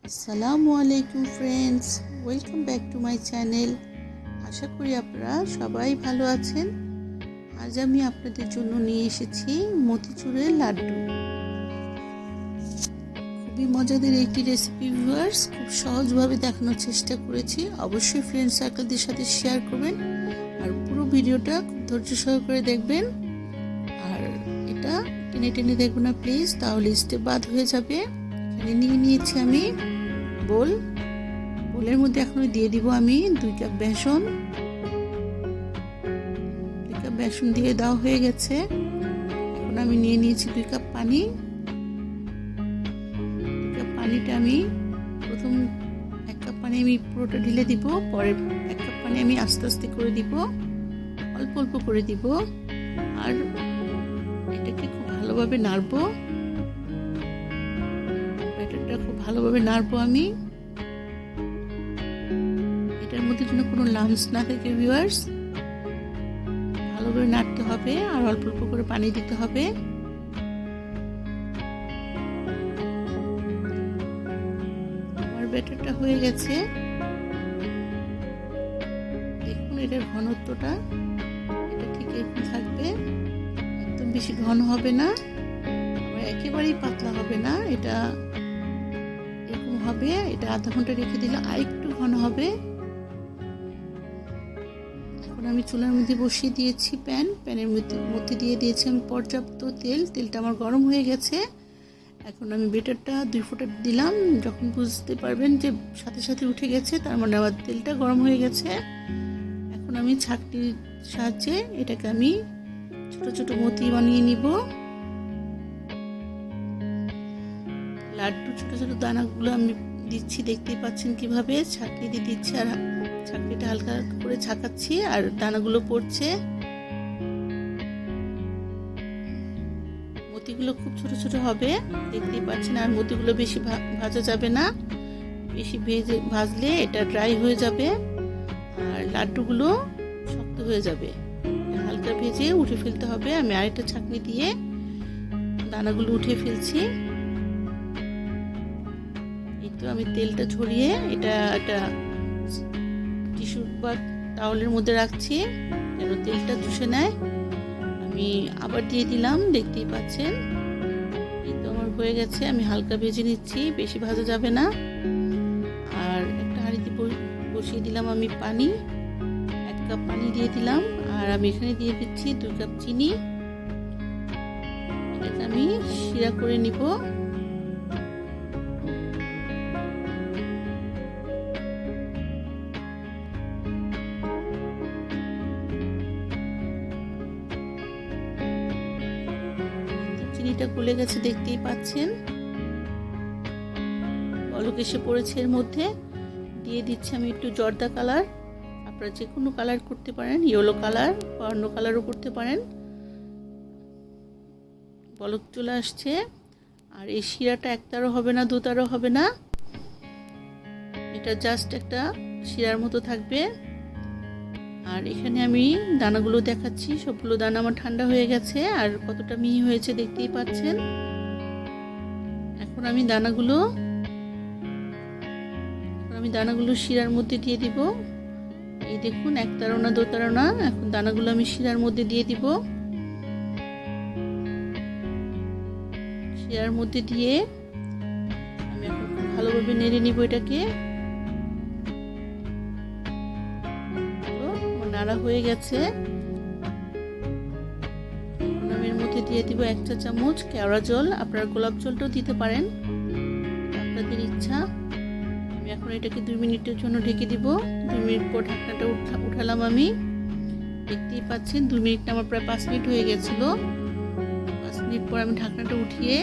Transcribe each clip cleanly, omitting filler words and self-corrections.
আসসালামু আলাইকুম friends, welcome back to my channel. আশা করি আপনারা সবাই ভালো আছেন। আজ আমি আপনাদের জন্য নিয়ে এসেছি মতিচুরের লাড্ডু। খুবই মজাদার একটি রেসিপি ভিউয়ার্স, খুব সহজভাবে দেখানোর চেষ্টা করেছি। অবশ্যই ফ্রেন্ড সার্কেলদের সাথে শেয়ার করবেন আর পুরো ভিডিওটা খুব ধৈর্য সহকারে দেখবেন। আর এটা টেনে টেনে দেখবেন না প্লিজ, তাহলে স্টেপ বাদ হয়ে যাবে। এখানে নিয়ে নিয়েছি আমি বোলের মধ্যে এখন দিয়ে দিব আমি 2 কাপ বেসন। 2 কাপ বেসন দিয়ে দেওয়া হয়ে গেছে। এখন আমি নিয়ে নিয়েছি 2 কাপ পানি। 2 কাপ পানিটা আমি প্রথম 1 কাপ পানি আমি পুরোটা ঢেলে দিব, পরে 1 কাপ পানি আমি আস্তে আস্তে করে দিব, অল্প অল্প করে দিব। আর এটাকে খুব ভালোভাবে নাড়বো, ব্যাটারটা খুব ভালোভাবে নাড়বো আমি। এটার মধ্যে যেন কোনো লাম্পস না থাকে ভিউয়ার্স, ভালোভাবে নাড়তে হবে আর অল্প অল্প করে পানি দিতে হবে। আমার ব্যাটারটা হয়ে গেছে, দেখুন এটার ঘনত্বটা এটা ঠিক এরকম থাকবে, একদম বেশি ঘন হবে না, আবার একেবারেই পাতলা হবে না। এটা এরকম হবে। এটা আধা ঘন্টা রেখে দিলে আরেকটু ঘন হবে। এখন আমি চুলার মধ্যে বসিয়ে দিয়েছি প্যানের মধ্যে দিয়ে দিয়েছি আমি পর্যাপ্ত তেল। তেলটা আমার গরম হয়ে গেছে। এখন আমি বেটারটা 2 ফোঁটা দিলাম। যখন বুঝতে পারবেন যে সাথে সাথে উঠে গেছে, তার মানে আমার তেলটা গরম হয়ে গেছে। এখন আমি ছাঁকনির সাহায্যে এটাকে আমি ছোট ছোট মতি বানিয়ে নিব। লাড্ডু ছোট ছোট দানাগুলো আমি দিচ্ছি, দেখতেই পাচ্ছেন কিভাবে ছাঁকনি দিয়ে দিচ্ছি, আর ছাঁকনিটা হালকা করে ছাকাচ্ছি আর দানাগুলো পড়ছে। মতিগুলো খুব ছোট ছোট হবে, দেখতেই পাচ্ছেন। আর মতিগুলো বেশি ভাজা যাবে না, বেশি ভাজলে এটা ড্রাই হয়ে যাবে আর লাড্ডুগুলো শক্ত হয়ে যাবে। হালকা ভেজে উঠে ফেলতে হবে। আমি আরেকটা ছাঁকনি দিয়ে দানাগুলো উঠে ফেলছি। তো আমি তেলটা ছড়িয়ে এটা একটা টিস্যু বা টাওয়ালের মধ্যে রাখছি যেন তেলটা চুষে নেয়। আমি আবার দিয়ে দিলাম, দেখতেই পাচ্ছেন। এই তো আমার হয়ে গেছে। আমি হালকা ভেজে নিচ্ছি, বেশি ভাজা যাবে না। আর একটা হাঁড়িতে বসিয়ে দিলাম আমি পানি, 1 কাপ পানি দিয়ে দিলাম। আর আমি এখানে দিয়ে দিচ্ছি 2 কাপ চিনি। এটাকে আমি শিরা করে নিব। চিনিটা গলে গেছে, দেখতেই পাচ্ছেন। বলক এসে পড়েছে। এর মধ্যে দিয়ে দিচ্ছি আমি একটু জর্দা কালার। আপনারা যে কোনো কালার করতে পারেন, ইয়েলো কালার বা অন্য কালারও করতে পারেন। বলক চলে আসছে। আর এই শিরাটা একতারও হবে না, দুতারও হবে না, এটা জাস্ট একটা শিরার মতো থাকবে। আর এখানে আমি দানাগুলো দেখাচ্ছি। সবগুলো দানা আমার ঠান্ডা হয়ে গেছে আর কতটা মিহি হয়েছে দেখতেই পাচ্ছেন। এখন আমি দানাগুলো শিরার মধ্যে দিয়ে দিব। এই দেখুন, একতারও না দোতারও না। এখন দানাগুলো আমি শিরার মধ্যে দিয়ে দিব। শিরার মধ্যে দিয়ে আমি এখন খুব ভালোভাবে নেড়ে নিব এটাকে। নাড়া হয়ে গেছে। এখন আমি এর মধ্যে দিয়ে দিব 1 চা চামচ কেওড়া জল। আপনারা গোলাপ জলটাও দিতে পারেন, আপনাদের ইচ্ছা। আমি এখন এটাকে 2 মিনিটের জন্য ঢেকে দিব। 2 মিনিট পর ঢাকনাটা উঠালাম আমি। দেখতেই পাচ্ছেন 2 মিনিট না, আমার প্রায় 5 মিনিট হয়ে গেছিল। 5 মিনিট পর আমি ঢাকনাটা উঠিয়ে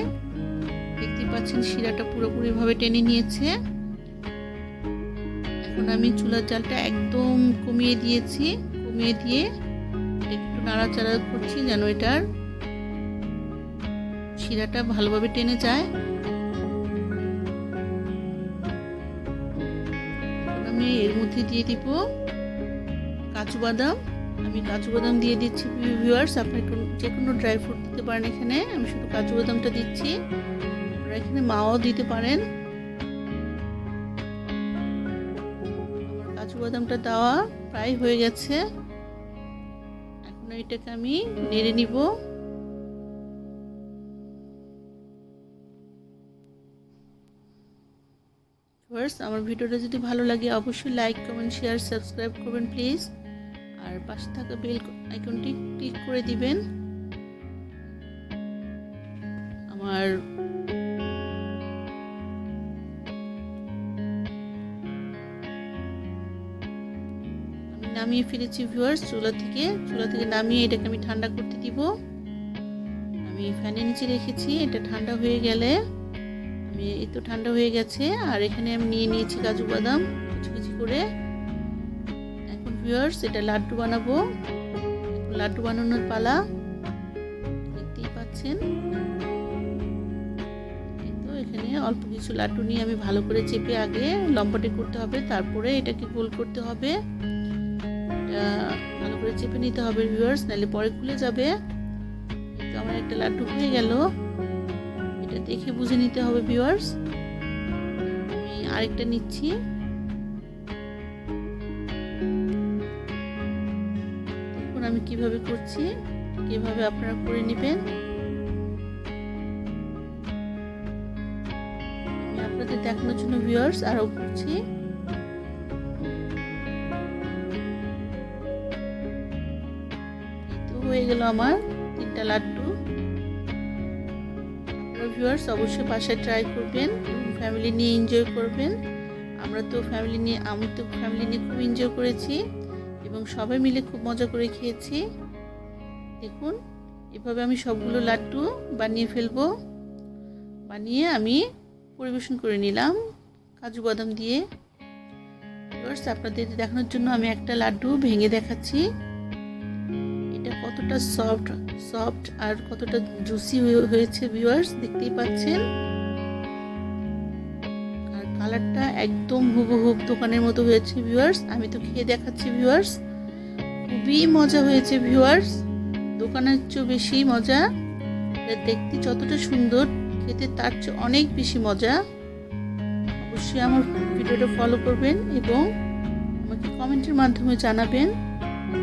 দেখতেই পাচ্ছেন শিরাটা পুরোপুরিভাবে টেনে নিয়েছে। এখন আমি চুলার জালটা একদম কমিয়ে দিয়েছি। কমিয়ে দিয়ে একটু নাড়াচাড়া করছি যেন এটার শিরাটা ভালোভাবে টেনে যায়। আমি এর মধ্যে দিয়ে দিব কাজু বাদাম। আমি কাজু বাদাম দিয়ে দিচ্ছি ভিউয়ার্স। আপনি যে কোনো ড্রাই ফ্রুট দিতে পারেন এখানে, আমি শুধু কাজু বাদামটা দিচ্ছি। আপনারা এখানে মাও দিতে পারেন। বাদামটা দেওয়া প্রায় হয়ে গেছে। এখন এটাকে আমি নেড়ে নিব। ভিউয়ার্স, আমার ভিডিওটা যদি ভালো লাগে অবশ্যই লাইক, কমেন্ট, শেয়ার, সাবস্ক্রাইব করবেন প্লিজ। আর পাশে থাকা বেল আইকনটি ক্লিক করে দিবেন। আমার নামিয়ে ফেলেছি ভিউয়ার্স চুলা থেকে নামিয়ে এটাকে আমি ঠান্ডা করতে দিব। আমি ফ্যানের নিচে রেখেছি, এটা ঠান্ডা হয়ে গেলে এই তো ঠান্ডা হয়ে গেছে। আর এখানে আমি নিয়ে নিয়েছি কাজু বাদাম কিছু করে। এখন ভিউয়ার্স এটা লাড্ডু বানাবো। লাড্ডু বানানোর পালা, দেখতেই পাচ্ছেন। এখানে অল্প কিছু লাড্ডু নিয়ে আমি ভালো করে চেপে আগে লম্বাটে করতে হবে, তারপরে এটাকে গোল করতে হবে। এটা ভালো করে চেপে নিতে হবে ভিউয়ার্স, নাহলে পরে খুলে যাবে। তো আমার একটা লাড্ডু হয়ে গেল, এটা দেখে বুঝে নিতে হবে ভিউয়ার্স। আমি আরেকটা নিচ্ছি। দেখুন আমি কিভাবে করছি, কিভাবে আপনারা করে নেবেন। আপনাদের দেখানোর জন্য ভিউয়ার্স আরো করছি। তো হয়ে গেল আমার 3টা লাড্ডু। ভিউয়ার্স অবশ্যই বাসায় ট্রাই করবেন এবং ফ্যামিলি নিয়ে এনজয় করবেন। আমি তো ফ্যামিলি নিয়ে খুব এনজয় করেছি এবং সবাই মিলে খুব মজা করে খেয়েছি। দেখুন এভাবে আমি সবগুলো লাড্ডু বানিয়ে ফেলবো। বানিয়ে আমি পরিবেশন করে নিলাম কাজু বাদাম দিয়ে। ভিউয়ার্স আপনাদের দেখানোর জন্য আমি একটা লাড্ডু ভেঙে দেখাচ্ছি। এটা কতটা সফট আর কতটা জুসি হয়েছে ভিউয়ার্স, দেখতেই পাচ্ছেন। আর কালারটা একদম হুবহুব দোকানের মতো হয়েছে ভিউয়ার্স। আমি তো খেয়ে দেখাচ্ছি ভিউয়ার্স, খুবই মজা হয়েছে ভিউয়ার্স, দোকানের চেয়ে বেশি মজা। দেখতে যতটা সুন্দর, খেতে তার চেয়ে অনেক বেশি মজা। অবশ্যই আমার ভিডিওটা ফলো করবেন এবং আমাকে কমেন্টের মাধ্যমে জানাবেন।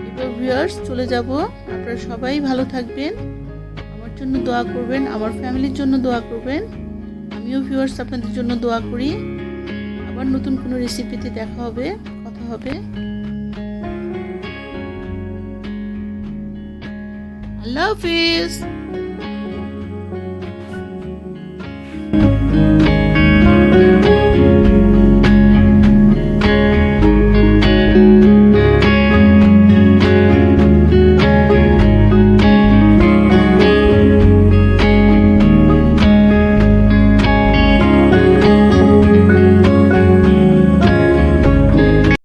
এবার ভিউয়ার্স চলে যাব। আপনারা সবাই ভালো থাকবেন, আমার জন্য দোয়া করবেন, আমার ফ্যামিলির জন্য দোয়া করবেন। আমিও ভিউয়ার্স আপনাদের জন্য দোয়া করি। আবার নতুন কোনো রেসিপিতে দেখা হবে, কথা হবে। আল্লাহ হাফেজ।